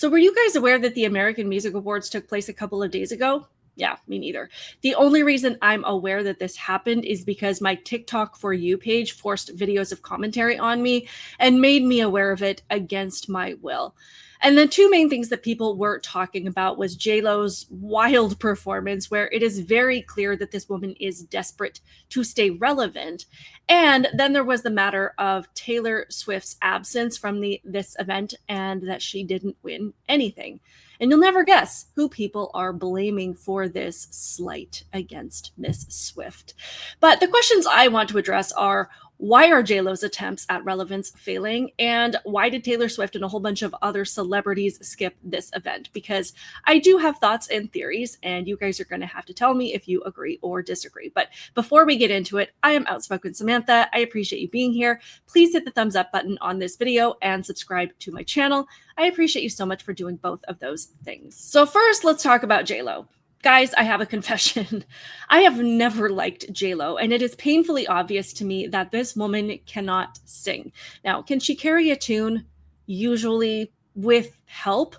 So were you guys aware that the American Music Awards took place a couple of days ago? Yeah, me neither. The only reason I'm aware that this happened is because my TikTok For You page forced videos of commentary on me and made me aware of it against my will. And the two main things that people were talking about was JLo's wild performance, where it is very clear that this woman is desperate to stay relevant. And then there was the matter of Taylor Swift's absence from this event and that she didn't win anything. And you'll never guess who people are blaming for this slight against Miss Swift. But the questions I want to address are, why are JLo's attempts at relevance failing? And why did Taylor Swift and a whole bunch of other celebrities skip this event? Because I do have thoughts and theories, and you guys are going to have to tell me if you agree or disagree. But before we get into it, I am Outspoken Samantha. I appreciate you being here. Please hit the thumbs up button on this video and subscribe to my channel. I appreciate you so much for doing both of those things. So first, let's talk about JLo. Guys, I have a confession. I have never liked JLo, and it is painfully obvious to me that this woman cannot sing. Now, can she carry a tune? Usually with help.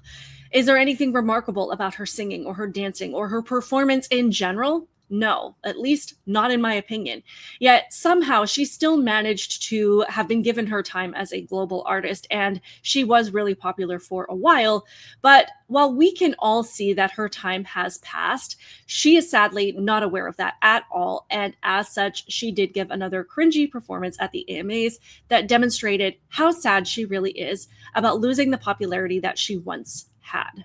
Is there anything remarkable about her singing or her dancing or her performance in general? No, at least not in my opinion. Yet somehow she still managed to have been given her time as a global artist, and she was really popular for a while. But while we can all see that her time has passed, she is sadly not aware of that at all. And as such, she did give another cringy performance at the AMAs that demonstrated how sad she really is about losing the popularity that she once had.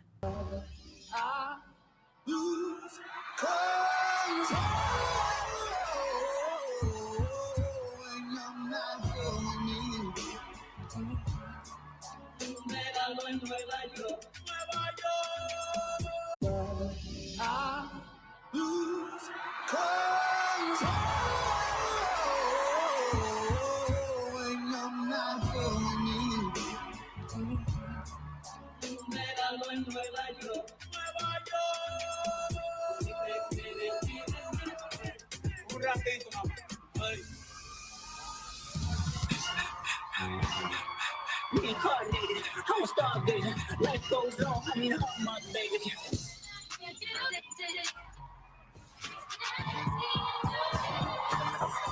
Life goes on, I mean, how much, baby?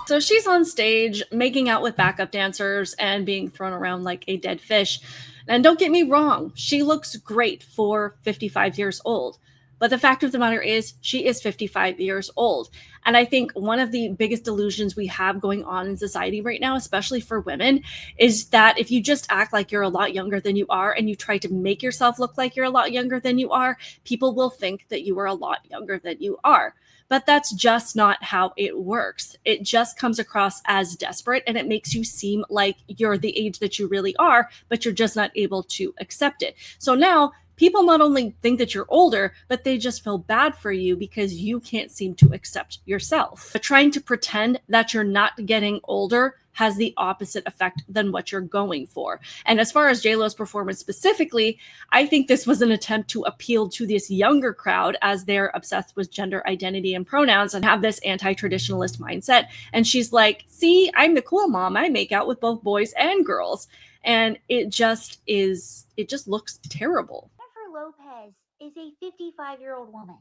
So she's on stage making out with backup dancers and being thrown around like a dead fish. And don't get me wrong, she looks great for 55 years old. But the fact of the matter is, she is 55 years old. And I think one of the biggest delusions we have going on in society right now, especially for women, is that if you just act like you're a lot younger than you are and you try to make yourself look like you're a lot younger than you are, people will think that you are a lot younger than you are. But that's just not how it works. It just comes across as desperate, and it makes you seem like you're the age that you really are, but you're just not able to accept it. So now people not only think that you're older, but they just feel bad for you because you can't seem to accept yourself. But trying to pretend that you're not getting older has the opposite effect than what you're going for. And as far as JLo's performance specifically, I think this was an attempt to appeal to this younger crowd as they're obsessed with gender identity and pronouns and have this anti-traditionalist mindset. And she's like, see, I'm the cool mom. I make out with both boys and girls. And it just looks terrible. Lopez is a 55-year-old woman.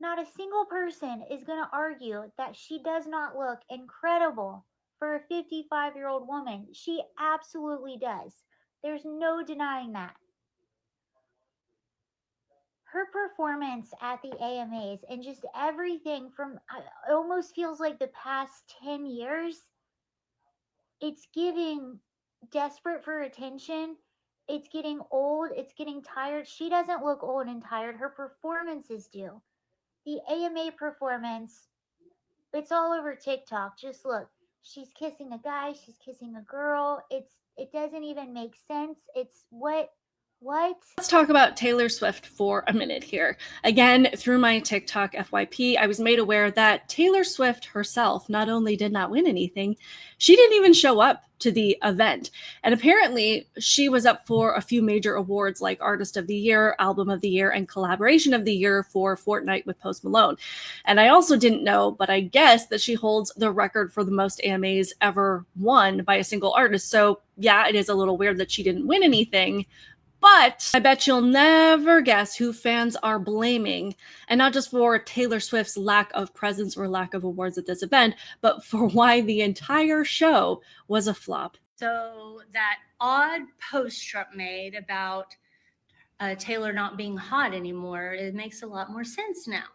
Not a single person is going to argue that she does not look incredible for a 55-year-old woman. She absolutely does. There's no denying that. Her performance at the AMAs and just everything from, it almost feels like the past 10 years, it's giving desperate for attention. It's getting old. It's getting tired. She doesn't look old and tired. Her performances do. The AMA performance, it's all over TikTok. Just look. She's kissing a guy. She's kissing a girl. It doesn't even make sense. It's what? Let's talk about Taylor Swift for a minute here. Again, through my TikTok FYP, I was made aware that Taylor Swift herself not only did not win anything, she didn't even show up to the event. And apparently she was up for a few major awards like Artist of the Year, Album of the Year, and Collaboration of the Year for Fortnite with Post Malone. And I also didn't know, but I guess that she holds the record for the most AMAs ever won by a single artist. So yeah, it is a little weird that she didn't win anything, But I bet you'll never guess who fans are blaming, and not just for Taylor Swift's lack of presence or lack of awards at this event, but for why the entire show was a flop. So that odd post Trump made about Taylor not being hot anymore, it makes a lot more sense now.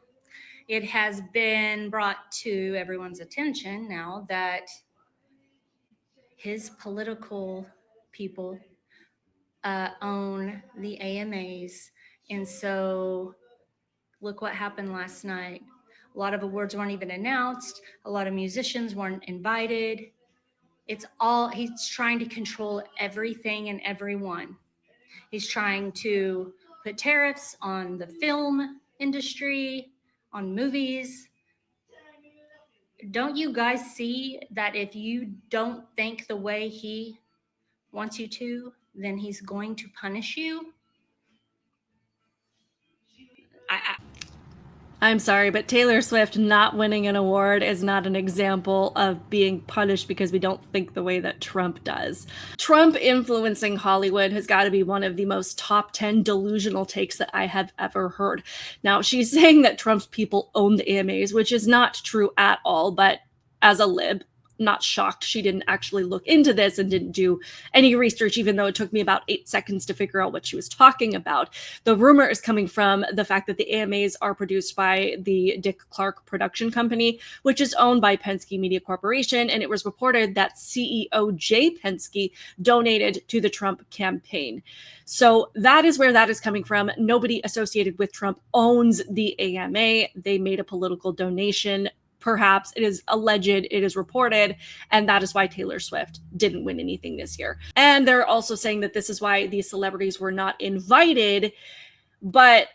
It has been brought to everyone's attention now that his political people own the AMAs. And so look what happened last night. A lot of awards weren't even announced. A lot of musicians weren't invited. It's all, he's trying to control everything and everyone. He's trying to put tariffs on the film industry, on movies. Don't you guys see that if you don't think the way he wants you to, then he's going to punish you? I'm sorry, but Taylor Swift not winning an award is not an example of being punished because we don't think the way that Trump does. Trump influencing Hollywood has got to be one of the most top 10 delusional takes that I have ever heard. Now, she's saying that Trump's people own the AMAs, which is not true at all, but as a lib, not shocked she didn't actually look into this and didn't do any research, even though it took me about 8 seconds to figure out what she was talking about. The rumor is coming from the fact that the AMAs are produced by the Dick Clark production company, which is owned by Penske Media Corporation, and it was reported that CEO Jay Penske donated to the Trump campaign. So that is where that is coming from. Nobody associated with Trump owns the AMA. They made a political donation. Perhaps it is alleged, it is reported, and that is why Taylor Swift didn't win anything this year. And they're also saying that this is why these celebrities were not invited, but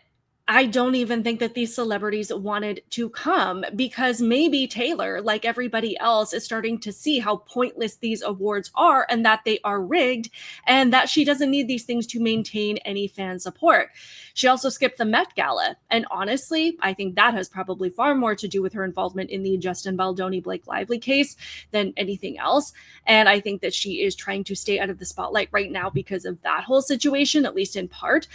I don't even think that these celebrities wanted to come because maybe Taylor, like everybody else, is starting to see how pointless these awards are and that they are rigged and that she doesn't need these things to maintain any fan support. She also skipped the Met Gala. And honestly, I think that has probably far more to do with her involvement in the Justin Baldoni Blake Lively case than anything else. And I think that she is trying to stay out of the spotlight right now because of that whole situation, at least in part.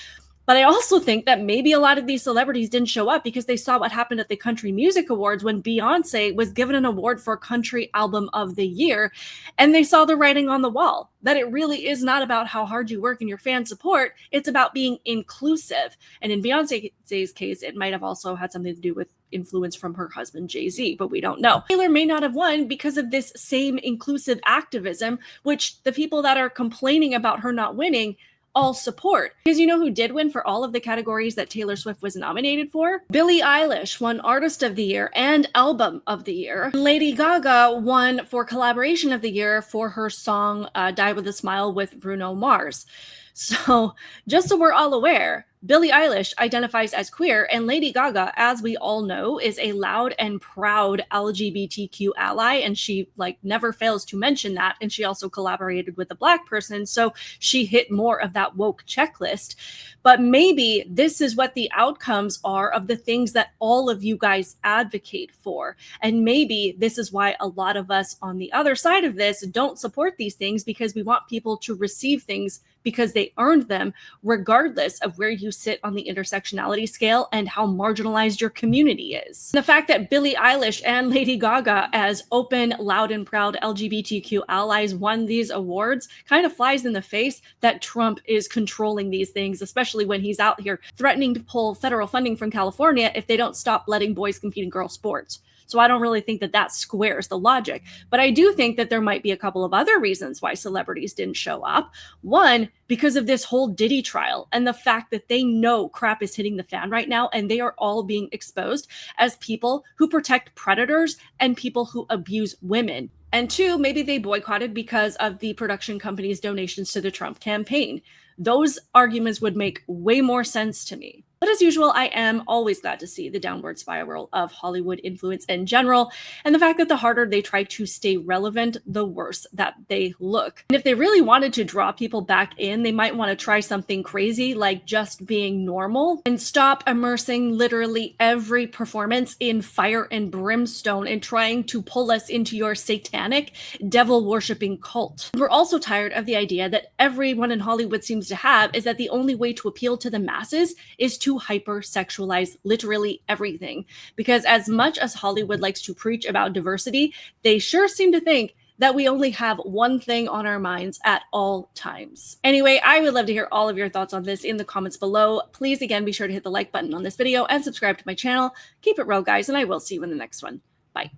But I also think that maybe a lot of these celebrities didn't show up because they saw what happened at the Country Music Awards when Beyonce was given an award for Country Album of the Year. And they saw the writing on the wall, that it really is not about how hard you work and your fan support. It's about being inclusive. And in Beyonce's case, it might have also had something to do with influence from her husband, Jay-Z, but we don't know. Taylor may not have won because of this same inclusive activism, which the people that are complaining about her not winning all support. Because you know who did win for all of the categories that Taylor Swift was nominated for? Billie Eilish won Artist of the Year and Album of the Year. Lady Gaga won for Collaboration of the Year for her song Die With a Smile with Bruno Mars. So just so we're all aware, Billie Eilish identifies as queer, and Lady Gaga, as we all know, is a loud and proud LGBTQ ally, and she never fails to mention that. And she also collaborated with a Black person, so she hit more of that woke checklist. But maybe this is what the outcomes are of the things that all of you guys advocate for. And maybe this is why a lot of us on the other side of this don't support these things, because we want people to receive things because they earned them, regardless of where you sit on the intersectionality scale and how marginalized your community is. The fact that Billie Eilish and Lady Gaga, as open, loud, and proud LGBTQ allies, won these awards kind of flies in the face that Trump is controlling these things, especially when he's out here threatening to pull federal funding from California if they don't stop letting boys compete in girl sports. So I don't really think that that squares the logic. But I do think that there might be a couple of other reasons why celebrities didn't show up. One, because of this whole Diddy trial and the fact that they know crap is hitting the fan right now, and they are all being exposed as people who protect predators and people who abuse women. And two, maybe they boycotted because of the production company's donations to the Trump campaign. Those arguments would make way more sense to me. But as usual, I am always glad to see the downward spiral of Hollywood influence in general, and the fact that the harder they try to stay relevant, the worse that they look. And if they really wanted to draw people back in, they might want to try something crazy like just being normal and stop immersing literally every performance in fire and brimstone and trying to pull us into your satanic, devil-worshipping cult. We're also tired of the idea that everyone in Hollywood seems to have is that the only way to appeal to the masses is to hyper-sexualize literally everything. Because as much as Hollywood likes to preach about diversity, they sure seem to think that we only have one thing on our minds at all times. Anyway, I would love to hear all of your thoughts on this in the comments below. Please, again, be sure to hit the like button on this video and subscribe to my channel. Keep it real, guys, and I will see you in the next one. Bye.